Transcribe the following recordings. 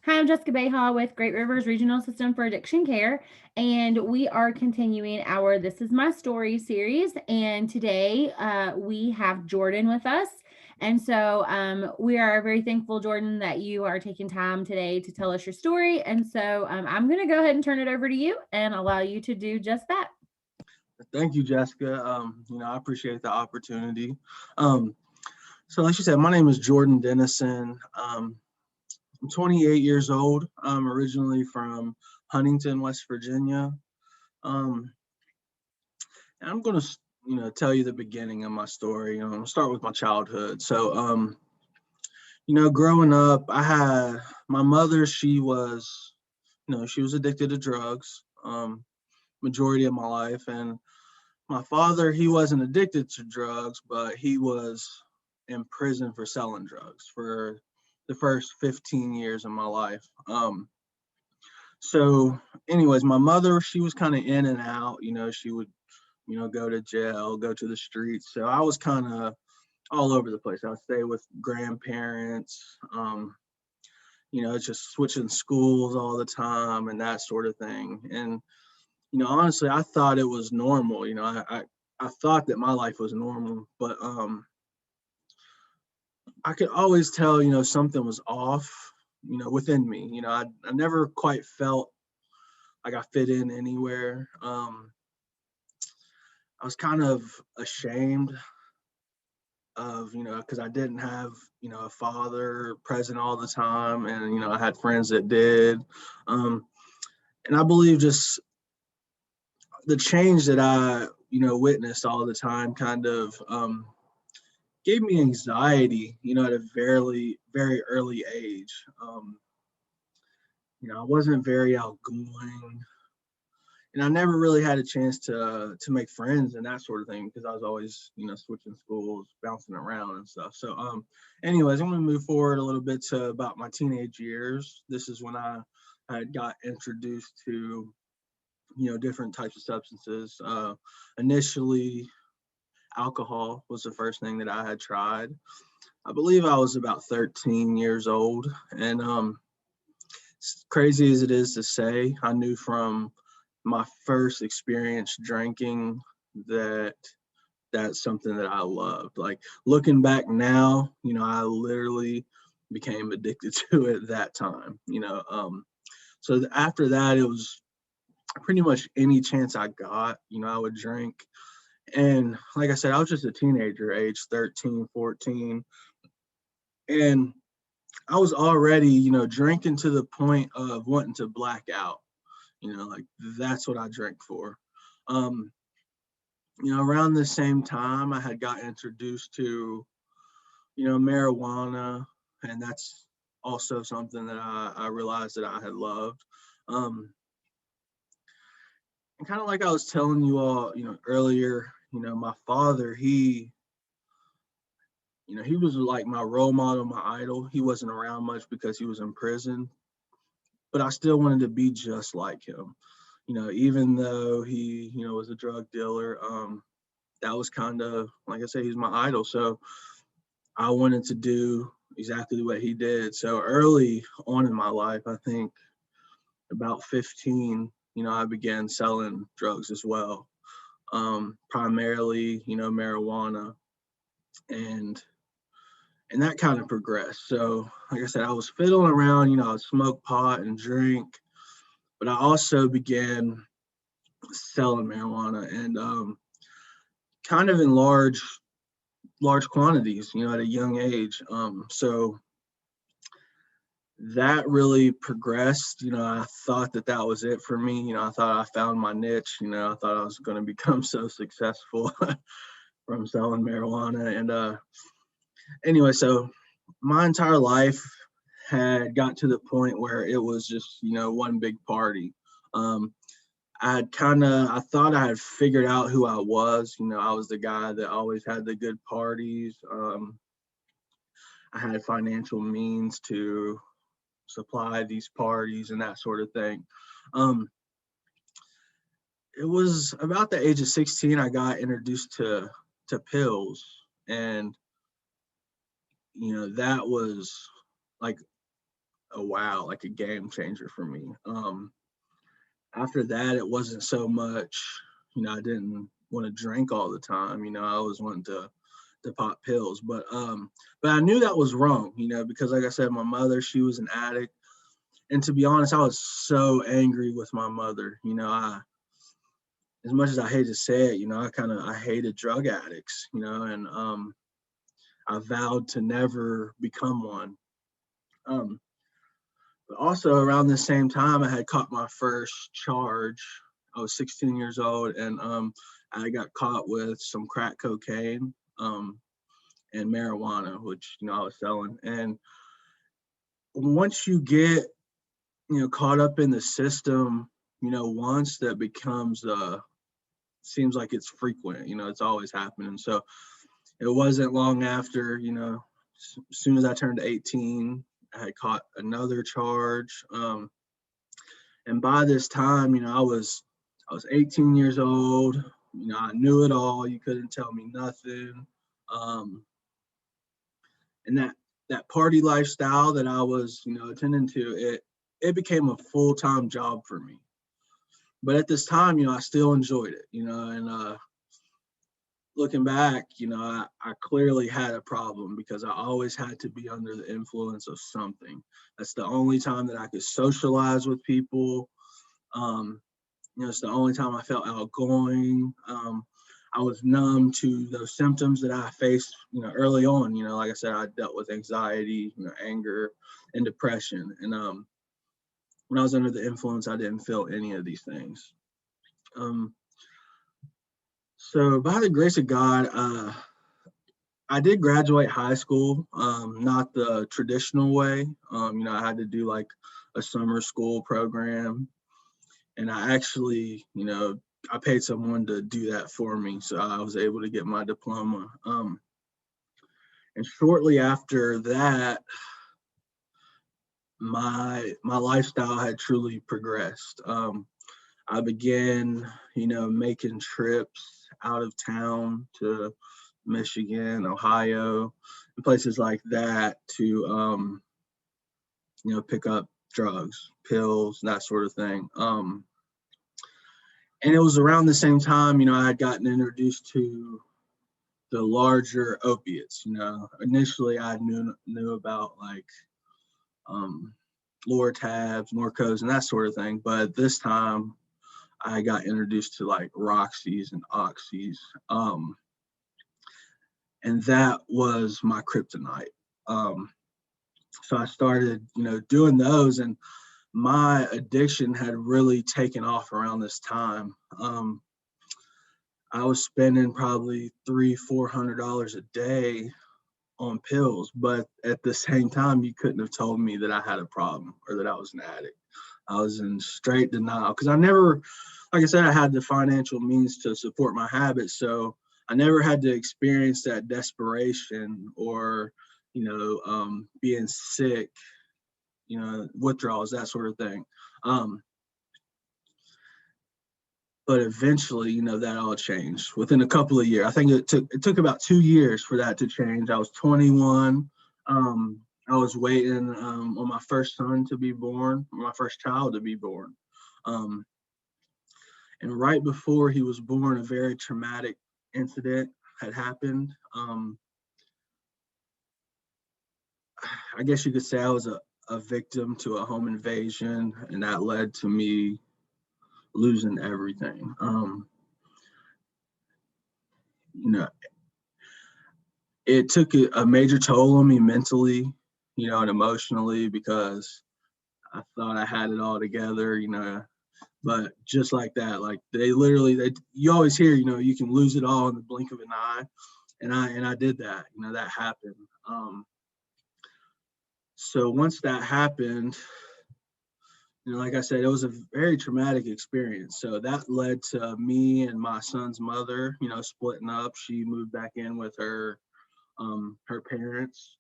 Hi, I'm Jessica Beha with Great Rivers Regional System for Addiction Care, and we are continuing our This Is My Story series. And today we have Jordan with us. And so we are very thankful, Jordan, that you are taking time today to tell us your story. And so I'm going to go ahead and turn it over to you and allow you to do just that. Thank you, Jessica. I appreciate the opportunity. Um, so, like you said, my name is Jordan Dennison. I'm 28 years old. I'm originally from Huntington, West Virginia. Um, and I'm going to, tell you the beginning of my story. I'm going to start with my childhood. So, growing up, I had my mother. She was addicted to drugs. Majority of my life, and my father, he wasn't addicted to drugs, but he was in prison for selling drugs for the first 15 years of my life. So anyways, my mother, she was kind of in and out, she would, go to jail, go to the streets. So I was kind of all over the place. I would stay with grandparents, just switching schools all the time and that sort of thing. And honestly, I thought it was normal. I thought that my life was normal, but I could always tell, something was off, within me. I never quite felt like I fit in anywhere. I was kind of ashamed of, because I didn't have, a father present all the time, and I had friends that did. Um, and I believe just the change that I, witnessed all the time kind of gave me anxiety, at a very, very early age. I wasn't very outgoing, and I never really had a chance to make friends and that sort of thing because I was always, switching schools, bouncing around and stuff. So, anyways, I'm gonna move forward a little bit to about my teenage years. This is when I had got introduced to, different types of substances. Initially, alcohol was the first thing that I had tried. I believe I was about 13 years old, and crazy as it is to say, I knew from my first experience drinking that that's something that I loved. Like looking back now, I literally became addicted to it that time. So after that, it was pretty much any chance I got, I would drink. And like I said, I was just a teenager, age 13, 14, and I was already, drinking to the point of wanting to black out. Like that's what I drank for. Um, Around the same time, I had got introduced to, marijuana, and that's also something that I realized that I had loved. Um, and kind of like I was telling you all, earlier, my father, he was like my role model, my idol. He wasn't around much because he was in prison, but I still wanted to be just like him. Even though he, was a drug dealer, that was kind of like I said, he's my idol. So I wanted to do exactly what he did. So early on in my life, I think about 15, I began selling drugs as well. Primarily, marijuana, and that kind of progressed. So, like I said, I was fiddling around, I would smoke pot and drink, but I also began selling marijuana, and kind of in large quantities, at a young age. So that really progressed. I thought that that was it for me. I thought I found my niche. I thought I was going to become so successful from selling marijuana. And anyway, so my entire life had got to the point where it was just, one big party. Um, I thought I had figured out who I was. I was the guy that always had the good parties. I had financial means to supply these parties and that sort of thing. Um, it was about the age of 16 I got introduced to pills, and that was like a wow, like a game changer for me. After that, it wasn't so much, I didn't want to drink all the time. I always wanted to pop pills, but I knew that was wrong, because like I said, my mother, she was an addict. And to be honest, I was so angry with my mother. As much as I hate to say it, I hated drug addicts, and I vowed to never become one. But also around the same time, I had caught my first charge. I was 16 years old, and I got caught with some crack cocaine and marijuana, which I was selling. And once you get caught up in the system, once that becomes seems like it's frequent. It's always happening. So it wasn't long after, as soon as I turned 18, I had caught another charge. And by this time, I was 18 years old. I knew it all. You couldn't tell me nothing. And that party lifestyle that I was, attending to, it became a full-time job for me. But at this time, I still enjoyed it, and looking back, I clearly had a problem because I always had to be under the influence of something. That's the only time that I could socialize with people. It's the only time I felt outgoing. I was numb to those symptoms that I faced, early on. Like I said, I dealt with anxiety, anger, and depression. And when I was under the influence, I didn't feel any of these things. So by the grace of God, I did graduate high school, not the traditional way. I had to do like a summer school program, and I actually, I paid someone to do that for me, so I was able to get my diploma. And shortly after that, my lifestyle had truly progressed. I began, making trips out of town to Michigan, Ohio, and places like that to, pick up drugs, pills, that sort of thing. And it was around the same time, I had gotten introduced to the larger opiates. Initially I knew about like Lortabs, Norcos, and that sort of thing. But this time I got introduced to like Roxys and Oxys. And that was my kryptonite. So I started, doing those, and my addiction had really taken off around this time. I was spending probably $300-400 a day on pills, but at the same time, you couldn't have told me that I had a problem or that I was an addict. I was in straight denial because I never, like I said, I had the financial means to support my habits, so I never had to experience that desperation or, being sick, withdrawals, that sort of thing. But eventually, that all changed within a couple of years. I think it took about 2 years for that to change. I was 21. I was waiting on my first son to be born, my first child to be born. And right before he was born, a very traumatic incident had happened. I guess you could say I was a victim to a home invasion, and that led to me losing everything. It took a major toll on me mentally, and emotionally, because I thought I had it all together, but just like that, like you always hear, you can lose it all in the blink of an eye. And I did that, that happened. So once that happened, like I said, it was a very traumatic experience. So that led to me and my son's mother, splitting up. She moved back in with her parents.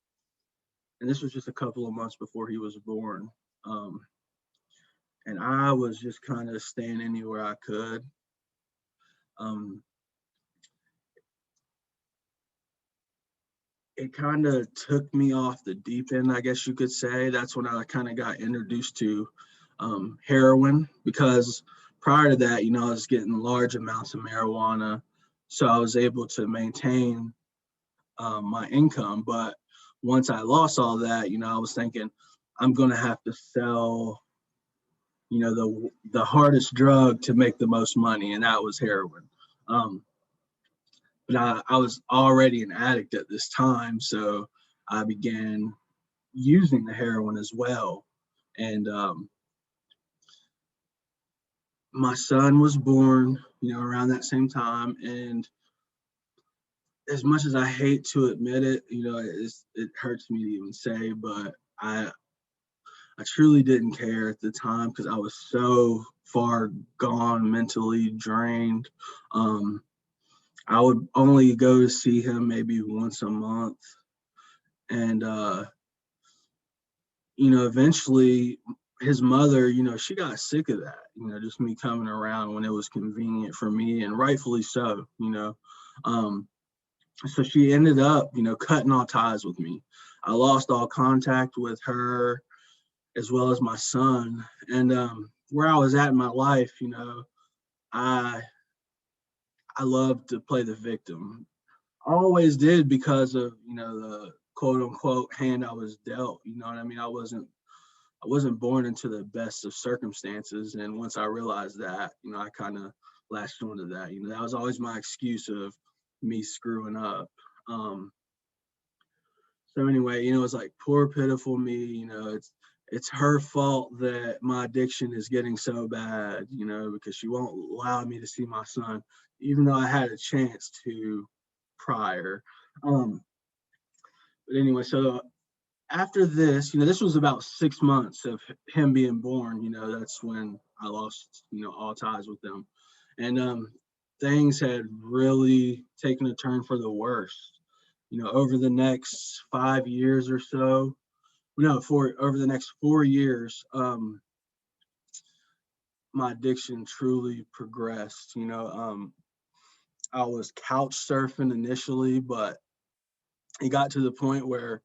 And this was just a couple of months before he was born. And I was just kind of staying anywhere I could. it kind of took me off the deep end, I guess you could say. That's when I kind of got introduced to heroin, because prior to that, I was getting large amounts of marijuana. So I was able to maintain my income. But once I lost all that, I was thinking I'm going to have to sell, the hardest drug to make the most money, and that was heroin. Um, but I was already an addict at this time, so I began using the heroin as well. And my son was born, around that same time. And as much as I hate to admit it, it hurts me to even say, but I truly didn't care at the time because I was so far gone, mentally drained. Um, I would only go to see him maybe once a month. And, eventually his mother, she got sick of that, just me coming around when it was convenient for me, and rightfully so. Um, so she ended up, cutting all ties with me. I lost all contact with her as well as my son. And where I was at in my life, I I loved to play the victim. I always did, because of, the quote unquote hand I was dealt. You know what I mean? I wasn't born into the best of circumstances. And once I realized that, I kind of latched onto that. That was always my excuse of me screwing up. Um, so anyway, it's like, poor pitiful me. It's her fault that my addiction is getting so bad. Because she won't allow me to see my son, even though I had a chance to prior. Um, but anyway, so after this, this was about 6 months of him being born. That's when I lost, all ties with them. And things had really taken a turn for the worse. Over the next 5 years or so, no, over the next 4 years, my addiction truly progressed. I was couch surfing initially, but it got to the point where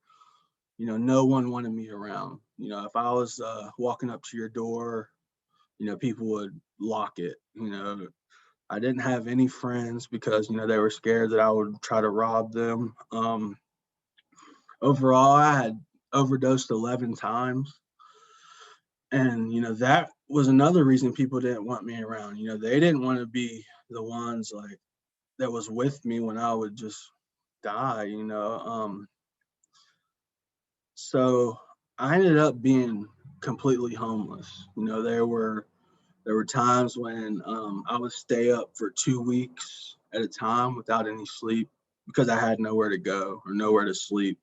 no one wanted me around. If I was walking up to your door, people would lock it. I didn't have any friends because, they were scared that I would try to rob them. Overall, I had overdosed 11 times. And, that was another reason people didn't want me around. They didn't want to be the ones like that was with me when I would just die. So I ended up being completely homeless. There were times when I would stay up for 2 weeks at a time without any sleep because I had nowhere to go or nowhere to sleep.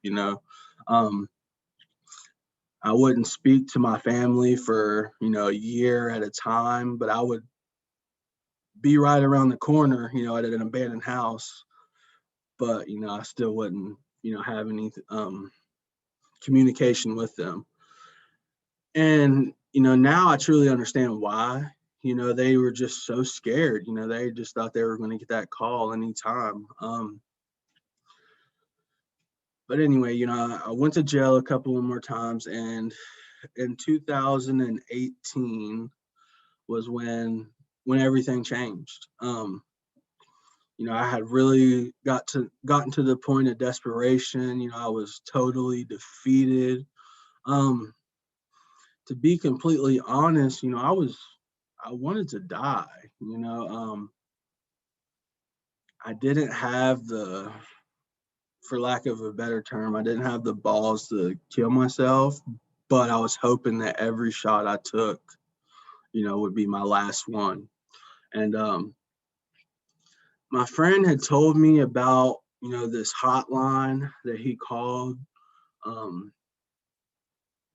Um, I wouldn't speak to my family for a year at a time, but I would be right around the corner, at an abandoned house, but I still wouldn't have any communication with them. And, now I truly understand why. They were just so scared. They just thought they were going to get that call anytime. But anyway, I went to jail a couple of more times. And in 2018 was when everything changed. I had really gotten to the point of desperation. I was totally defeated. To be completely honest, I wanted to die. I didn't have for lack of a better term, I didn't have the balls to kill myself, but I was hoping that every shot I took, would be my last one. And my friend had told me about, this hotline that he um,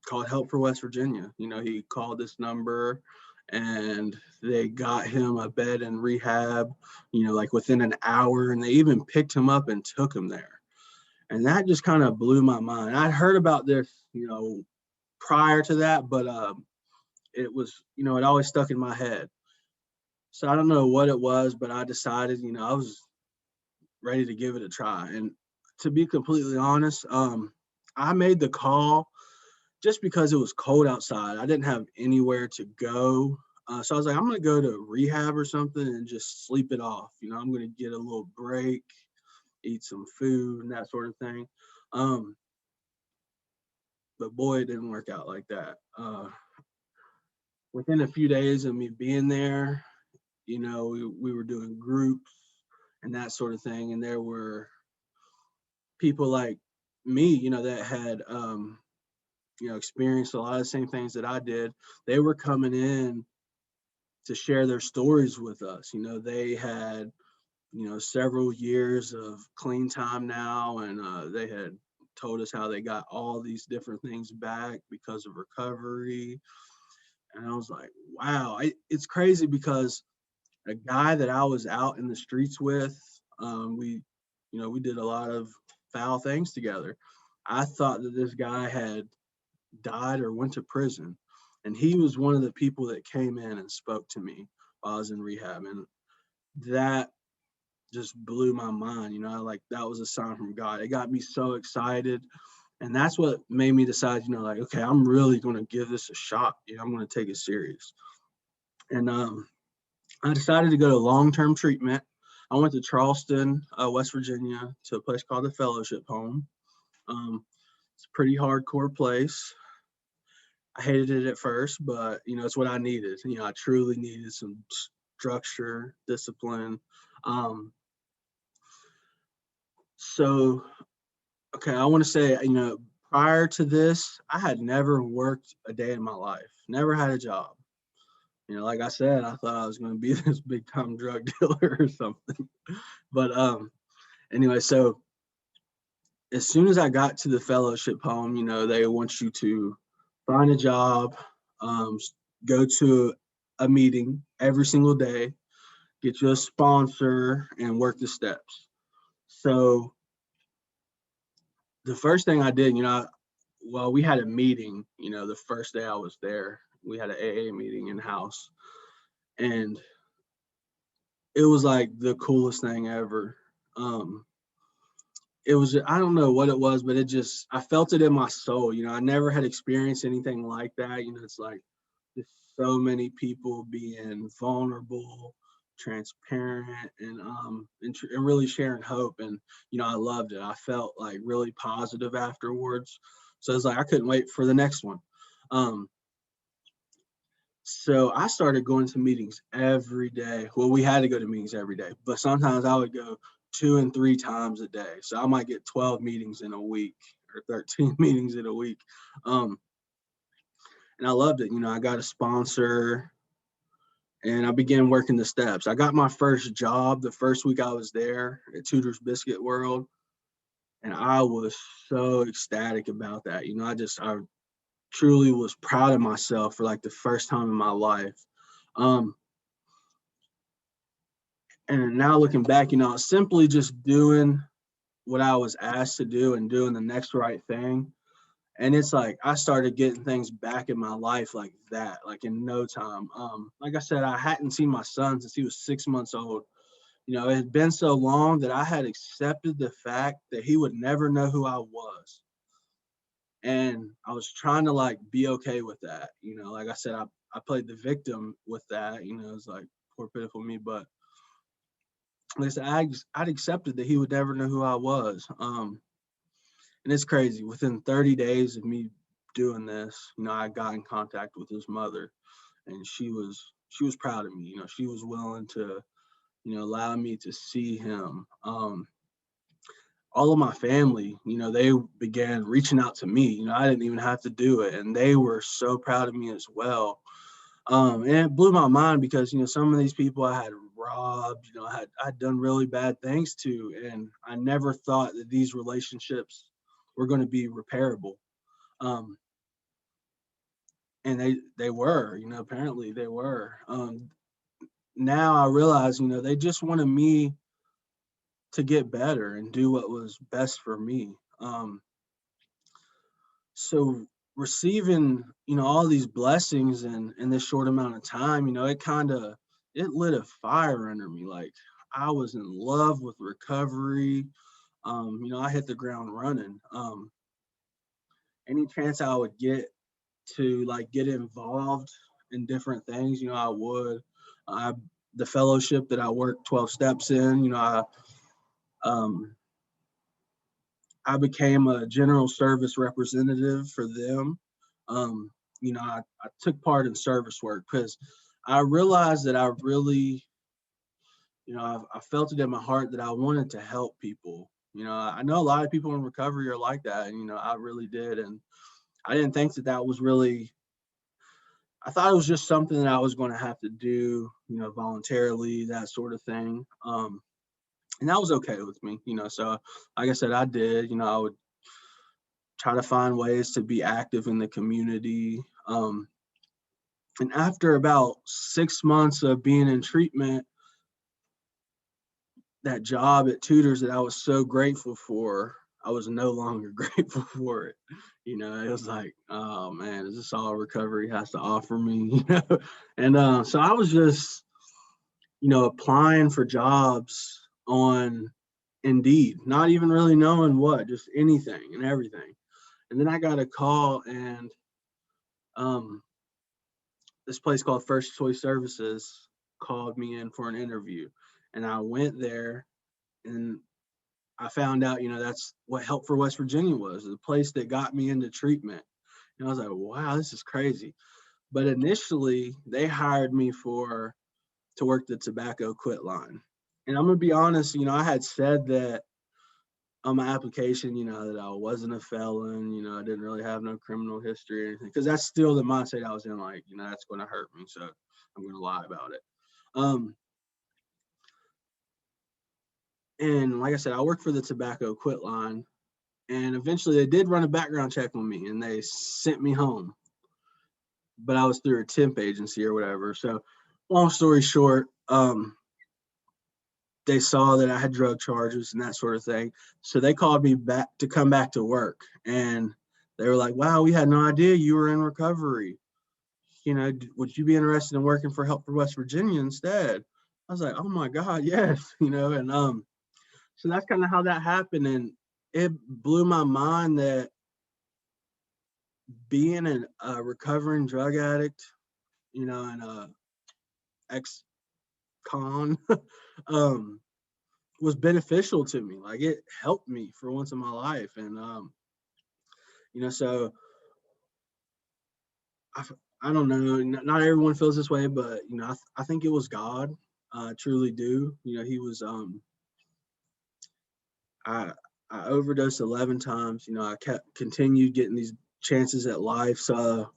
called Help for West Virginia. He called this number and they got him a bed in rehab, like within an hour, and they even picked him up and took him there. And that just kind of blew my mind. I'd heard about this, prior to that, but it was, it always stuck in my head. So I don't know what it was, but I decided, I was ready to give it a try. And to be completely honest, I made the call just because it was cold outside. I didn't have anywhere to go. So I was like, I'm going to go to rehab or something and just sleep it off. I'm going to get a little break, eat some food and that sort of thing. Um, but boy, it didn't work out like that. Within a few days of me being there, we were doing groups and that sort of thing. And there were people like me, that had, experienced a lot of the same things that I did. They were coming in to share their stories with us. They had, several years of clean time now, and they had told us how they got all these different things back because of recovery. And I was like, wow, it's crazy because a guy that I was out in the streets with, we did a lot of foul things together. I thought that this guy had died or went to prison. And he was one of the people that came in and spoke to me while I was in rehab. And that just blew my mind. Like that was a sign from God. It got me so excited. And that's what made me decide, like, okay, I'm really going to give this a shot. I'm going to take it serious. And I decided to go to long-term treatment. I went to Charleston, West Virginia, to a place called the Fellowship Home. It's a pretty hardcore place. I hated it at first, but it's what I needed. I truly needed some structure, discipline. Um, so, okay, I want to say, prior to this, I had never worked a day in my life, never had a job. Like I said, I thought I was going to be this big time drug dealer or something. But anyway, so as soon as I got to the Fellowship Home, they want you to find a job, um, go to a meeting every single day, get you a sponsor, and work the steps. So the first thing I did, we had a meeting, the first day I was there. We had an AA meeting in house, and it was like the coolest thing ever. It was, I don't know what it was, but I felt it in my soul. I never had experienced anything like that. It's like there's so many people being vulnerable, transparent, and really sharing hope. And I loved it. I felt like really positive afterwards. So it's like I couldn't wait for the next one. So I started going to meetings every day. Well, we had to go to meetings every day, but sometimes I would go 2 and 3 times a day. So I might get 12 meetings in a week or 13 meetings in a week. And I loved it. I got a sponsor and I began working the steps. I got my first job the first week I was there at Tudor's Biscuit World. And I was so ecstatic about that. I truly was proud of myself for like the first time in my life. And now looking back, simply just doing what I was asked to do and doing the next right thing. And it's like I started getting things back in my life like that, like in no time. Like I said, I hadn't seen my son since he was 6 months old. It had been so long that I had accepted the fact that he would never know who I was. And I was trying to like be okay with that. Like I said, I played the victim with that. It's like poor pitiful me, but like I said, I'd accepted that he would never know who I was. And it's crazy. Within 30 days of me doing this, I got in contact with his mother, and she was proud of me. She was willing to, allow me to see him. All of my family, they began reaching out to me. I didn't even have to do it, and they were so proud of me as well. And it blew my mind because some of these people I had robbed, I'd done really bad things to, and I never thought that these relationships were going to be repairable. Um, and they were, apparently they were. Now I realize, they just wanted me to get better and do what was best for me. So receiving, all these blessings in this short amount of time, it lit a fire under me. Like I was in love with recovery. I hit the ground running. Any chance I would get to like get involved in different things, I would. I the fellowship that I worked 12 steps in, um, I became a general service representative for them. Um, I took part in service work because I realized that I really, I felt it in my heart that I wanted to help people. I know a lot of people in recovery are like that, and I really did, and I didn't think that that was really. I thought it was just something that I was going to have to do, voluntarily, that sort of thing. And that was okay with me, So, like I said, I did. I would try to find ways to be active in the community. And after about 6 months of being in treatment, that job at Tutors that I was so grateful for, I was no longer grateful for it. It was like, oh man, is this all recovery has to offer me? And so I was just, applying for jobs on Indeed, not even really knowing what, just anything and everything. And then I got a call, and um, this place called First Choice Services called me in for an interview. And I went there, and I found out, that's what Help for West Virginia was, the place that got me into treatment. And I was like, wow, this is crazy. But initially, they hired me to work the tobacco quit line. And I'm gonna be honest, I had said that on my application, that I wasn't a felon, I didn't really have no criminal history or anything, because that's still the mindset I was in, like, that's going to hurt me, so I'm going to lie about it. And like I said, I worked for the tobacco quit line, and eventually they did run a background check on me, and they sent me home. But I was through a temp agency or whatever. So, long story short, they saw that I had drug charges and that sort of thing. So they called me back to come back to work. And they were like, wow, we had no idea you were in recovery. Would you be interested in working for Help for West Virginia instead? I was like, oh my God, yes, and so that's kind of how that happened. And it blew my mind that being a recovering drug addict, and a ex-con, was beneficial to me. Like, it helped me for once in my life. And so I don't know, not everyone feels this way, but I think it was God. I truly do. He was I overdosed 11 times. I continued getting these chances at life. So,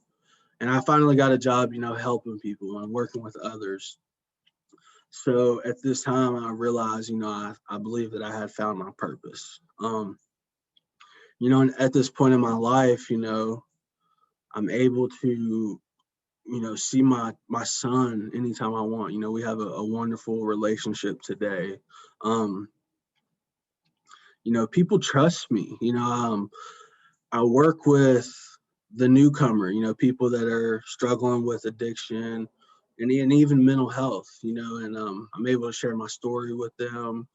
and I finally got a job, helping people and working with others. So at this time, I realized, I believe that I had found my purpose. And at this point in my life, I'm able to, see my son anytime I want. We have a wonderful relationship today. People trust me. I work with the newcomer, people that are struggling with addiction and even mental health, and I'm able to share my story with them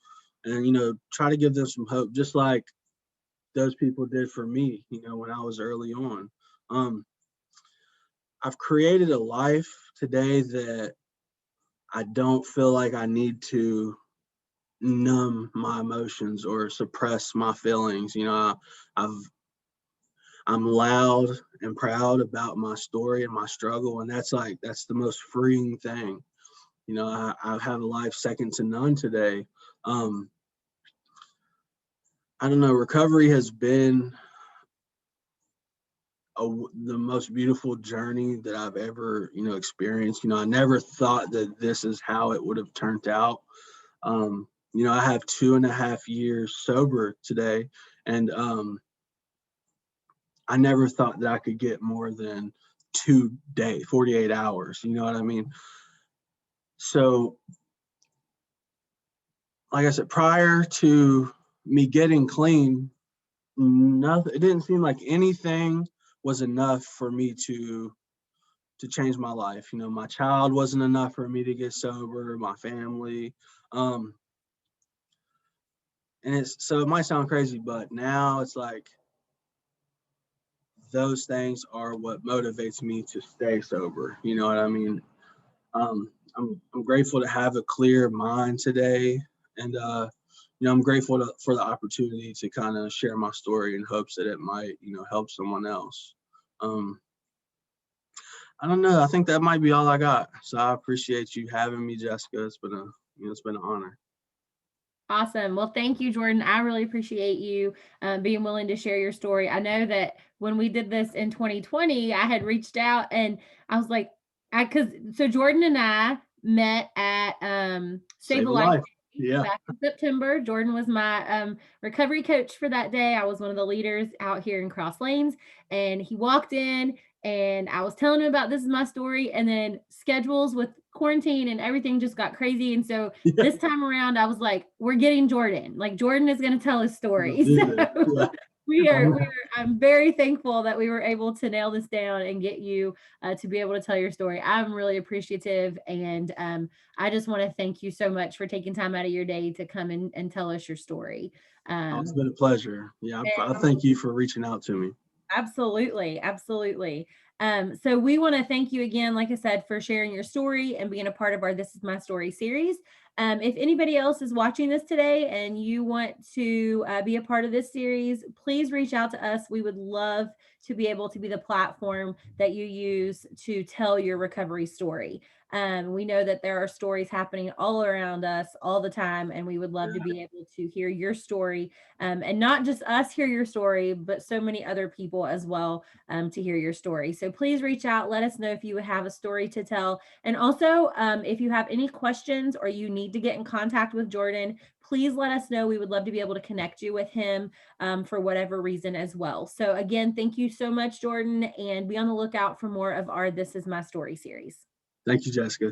and, try to give them some hope, just like those people did for me, when I was early on. I've created a life today that I don't feel like I need to numb my emotions or suppress my feelings. I'm loud and proud about my story and my struggle, and that's the most freeing thing. I have a life second to none today. I don't know. Recovery has been the most beautiful journey that I've ever, experienced. I never thought that this is how it would have turned out. I have 2.5 years sober today, and I never thought that I could get more than 48 hours. You know what I mean? So, like I said, prior to me getting clean, nothing, it didn't seem like anything was enough for me to change my life. My child wasn't enough for me to get sober, my family. And it might sound crazy, but now it's like those things are what motivates me to stay sober. You know what I mean? I'm grateful to have a clear mind today, and I'm grateful for the opportunity to kind of share my story in hopes that it might help someone else. Um, I don't know. I think that might be all I got. So I appreciate you having me, Jessica. It's been an honor. Awesome. Well, thank you, Jordan. I really appreciate you being willing to share your story. I know that when we did this in 2020, I had reached out and I was like, so Jordan and I met at Save Save a a Life life. Yeah. back in September. Jordan was my recovery coach for that day. I was one of the leaders out here in Cross Lanes, and he walked in and I was telling him about this is my story, and then schedules with quarantine and everything just got crazy. And so Yeah. this time around, I was like, we're getting Jordan. Like Jordan is going to tell his story. Yeah. I'm very thankful that we were able to nail this down and get you to be able to tell your story. I'm really appreciative. And I just want to thank you so much for taking time out of your day to come and tell us your story. It's been a pleasure. Yeah. I And thank you for reaching out to me. absolutely, absolutely. So we want to thank you again, like I said, for sharing your story and being a part of our This Is My Story series. If anybody else is watching this today and you want to be a part of this series, please reach out to us. We would love to be able to be the platform that you use to tell your recovery story. We know that there are stories happening all around us all the time, and we would love to be able to hear your story, and not just us hear your story, but so many other people as well to hear your story. So please reach out. Let us know if you have a story to tell. And also, if you have any questions or you need to get in contact with Jordan, please let us know. We would love to be able to connect you with him for whatever reason as well. So again, thank you so much, Jordan, and be on the lookout for more of our This Is My Story series. Thank you, Jessica.